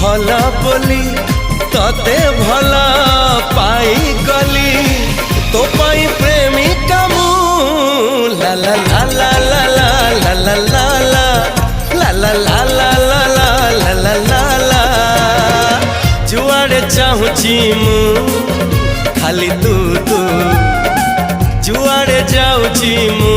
भला बोली तते भला पाई गली तो पाई प्रेमिका मु ला ला ला ला ला ला ला ला ला ला ला ला ला ला ला ला ला ला जुआड़े चाहूची मु खाली तू तू जुआड़े जाऊची मु